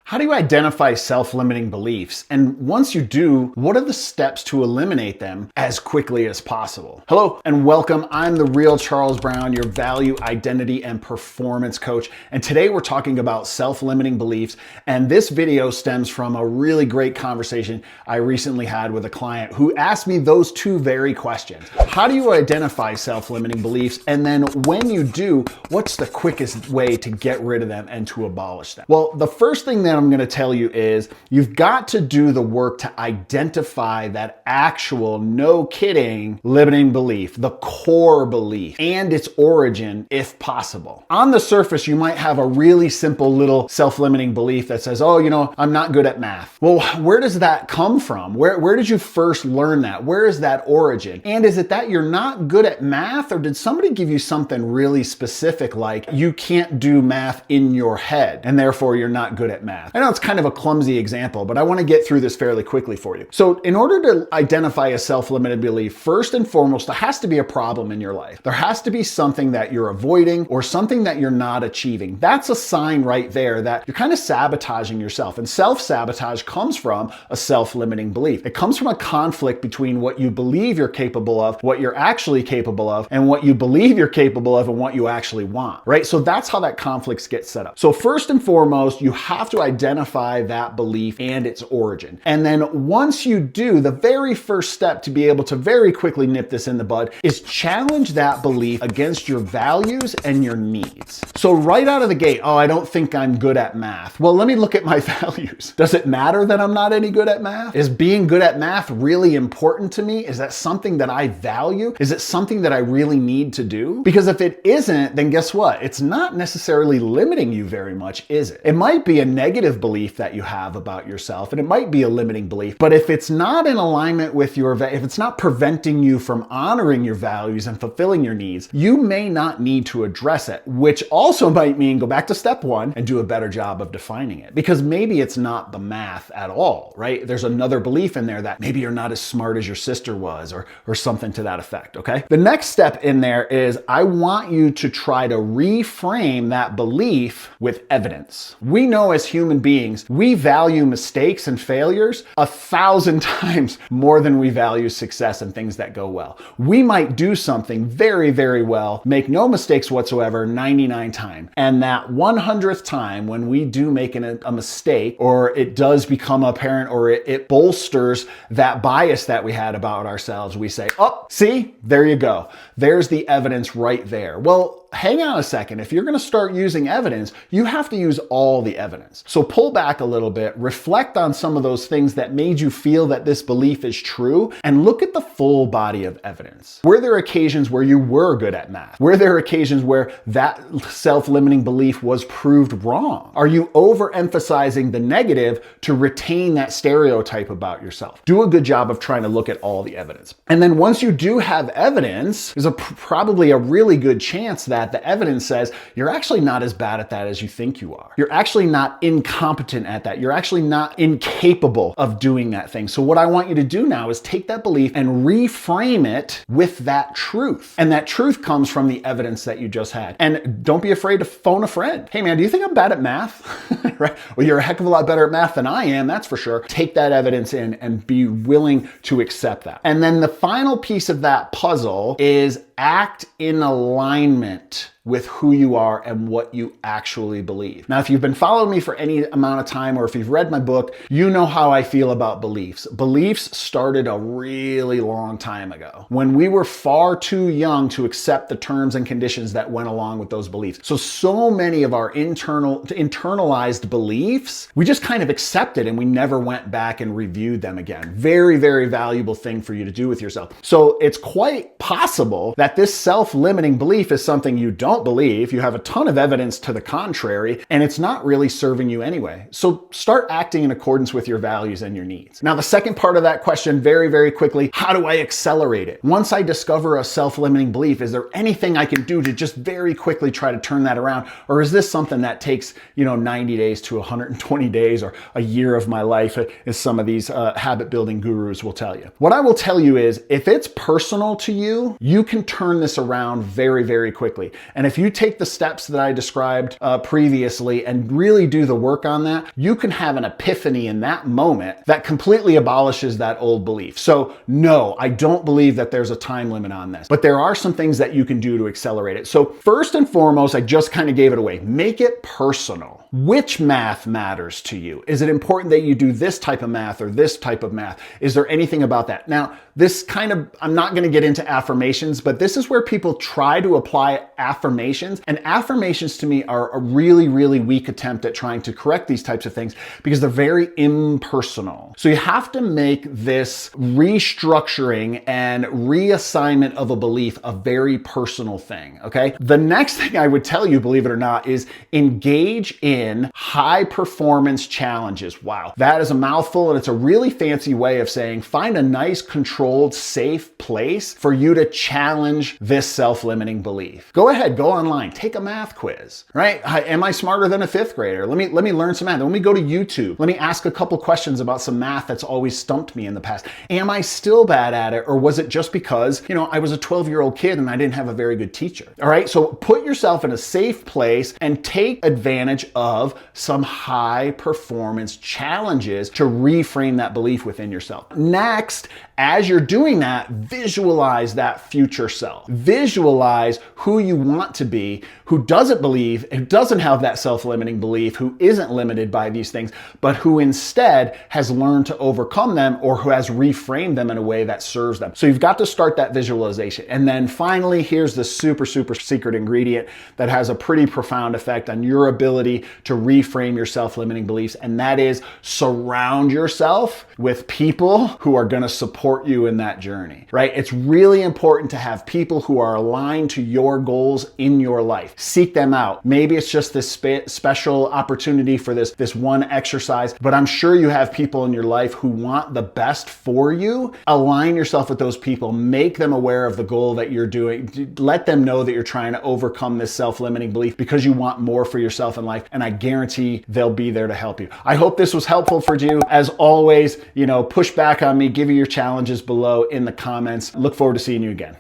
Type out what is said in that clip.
How do you identify self-limiting beliefs? And once you do, what are the steps to eliminate them as quickly as possible? Hello and welcome. I'm the real Charles Brown, your value, identity, and performance coach. And today we're talking about self-limiting beliefs. And this video stems from a really great conversation I recently had with a client who asked me those two very questions. How do you identify self-limiting beliefs? And then when you do, what's the quickest way to get rid of them and to abolish them? Well, the first thing that I'm going to tell you is you've got to do the work to identify that actual, no kidding, limiting belief, the core belief, and its origin if possible. On the surface, you might have a really simple little self-limiting belief that says, oh, I'm not good at math. Well, where does that come from? Where did you first learn that? Where is that origin? And is it that you're not good at math, or did somebody give you something really specific like you can't do math in your head and therefore you're not good at math? I know it's kind of a clumsy example, but I want to get through this fairly quickly for you. So in order to identify a self-limited belief, first and foremost, there has to be a problem in your life. There has to be something that you're avoiding or something that you're not achieving. That's a sign right there that you're kind of sabotaging yourself. And self-sabotage comes from a self-limiting belief. It comes from a conflict between what you believe you're capable of, what you're actually capable of, and what you believe you're capable of and what you actually want, right? So that's how that conflict gets set up. So first and foremost, you have to identify that belief and its origin. And then once you do, the very first step to be able to very quickly nip this in the bud is challenge that belief against your values and your needs. So right out of the gate, oh, I don't think I'm good at math. Well, let me look at my values. Does it matter that I'm not any good at math? Is being good at math really important to me? Is that something that I value? Is it something that I really need to do? Because if it isn't, then guess what? It's not necessarily limiting you very much, is it? It might be a negative belief that you have about yourself, and it might be a limiting belief, but if it's not in alignment with if it's not preventing you from honoring your values and fulfilling your needs, you may not need to address it, which also might mean go back to step one and do a better job of defining it, because maybe it's not the math at all, right? There's another belief in there that maybe you're not as smart as your sister was, or something to that effect, okay? The next step in there is I want you to try to reframe that belief with evidence. We know as human beings, we value mistakes and failures 1,000 times more than we value success and things that go well. We might do something very, very well, make no mistakes whatsoever 99 times. And that 100th time when we do make a mistake, or it does become apparent, or it bolsters that bias that we had about ourselves, we say, oh, see, there you go. There's the evidence right there. Well, hang on a second. If you're going to start using evidence, you have to use all the evidence. So pull back a little bit, reflect on some of those things that made you feel that this belief is true, and look at the full body of evidence. Were there occasions where you were good at math? Were there occasions where that self-limiting belief was proved wrong? Are you overemphasizing the negative to retain that stereotype about yourself? Do a good job of trying to look at all the evidence. And then once you do have evidence, there's probably a really good chance that the evidence says you're actually not as bad at that as you think you are. You're actually not incompetent at that. You're actually not incapable of doing that thing. So what I want you to do now is take that belief and reframe it with that truth. And that truth comes from the evidence that you just had. And don't be afraid to phone a friend. Hey man, do you think I'm bad at math? Right? Well, you're a heck of a lot better at math than I am, that's for sure. Take that evidence in and be willing to accept that. And then the final piece of that puzzle is act in alignment with who you are and what you actually believe. Now, if you've been following me for any amount of time, or if you've read my book, you know how I feel about beliefs. Beliefs started a really long time ago when we were far too young to accept the terms and conditions that went along with those beliefs. So many of our internalized beliefs, we just kind of accepted and we never went back and reviewed them again. Very, very valuable thing for you to do with yourself. So it's quite possible that this self-limiting belief is something you don't believe, you have a ton of evidence to the contrary, and it's not really serving you anyway. So start acting in accordance with your values and your needs. Now, the second part of that question, very, very quickly, how do I accelerate it? Once I discover a self-limiting belief, is there anything I can do to just very quickly try to turn that around? Or is this something that takes, 90 days to 120 days or a year of my life, as some of these habit building gurus will tell you? What I will tell you is, if it's personal to you, you can turn this around very, very quickly. And if you take the steps that I described previously and really do the work on that, you can have an epiphany in that moment that completely abolishes that old belief. So no, I don't believe that there's a time limit on this, but there are some things that you can do to accelerate it. So first and foremost, I just kind of gave it away. Make it personal. Which math matters to you? Is it important that you do this type of math or this type of math? Is there anything about that? Now, this kind of, I'm not going to get into affirmations, but this is where people try to apply affirmations. And affirmations to me are a really, really weak attempt at trying to correct these types of things because they're very impersonal. So you have to make this restructuring and reassignment of a belief a very personal thing, okay? The next thing I would tell you, believe it or not, is engage in high performance challenges. Wow, that is a mouthful, and it's a really fancy way of saying find a nice, controlled, safe place for you to challenge this self-limiting belief. Go ahead, go online, take a math quiz, right? Am I smarter than a fifth grader? Let me learn some math. Let me go to YouTube. Let me ask a couple questions about some math that's always stumped me in the past. Am I still bad at it, or was it just because, I was a 12-year-old kid and I didn't have a very good teacher? All right, so put yourself in a safe place and take advantage of some high performance challenges to reframe that belief within yourself. Next, as you're doing that, visualize that future self. Visualize who you want to be, who doesn't believe, who doesn't have that self-limiting belief, who isn't limited by these things, but who instead has learned to overcome them or who has reframed them in a way that serves them. So you've got to start that visualization. And then finally, here's the super, super secret ingredient that has a pretty profound effect on your ability to reframe your self-limiting beliefs. And that is surround yourself with people who are going to support you in that journey, right? It's really important to have people who are aligned to your goals in your life. Seek them out. Maybe it's just this special opportunity for this one exercise, but I'm sure you have people in your life who want the best for you. Align yourself with those people. Make them aware of the goal that you're doing. Let them know that you're trying to overcome this self-limiting belief because you want more for yourself in life, and I guarantee they'll be there to help you. I hope this was helpful for you. As always, push back on me, give me your challenges below in the comments. Look forward to seeing you again.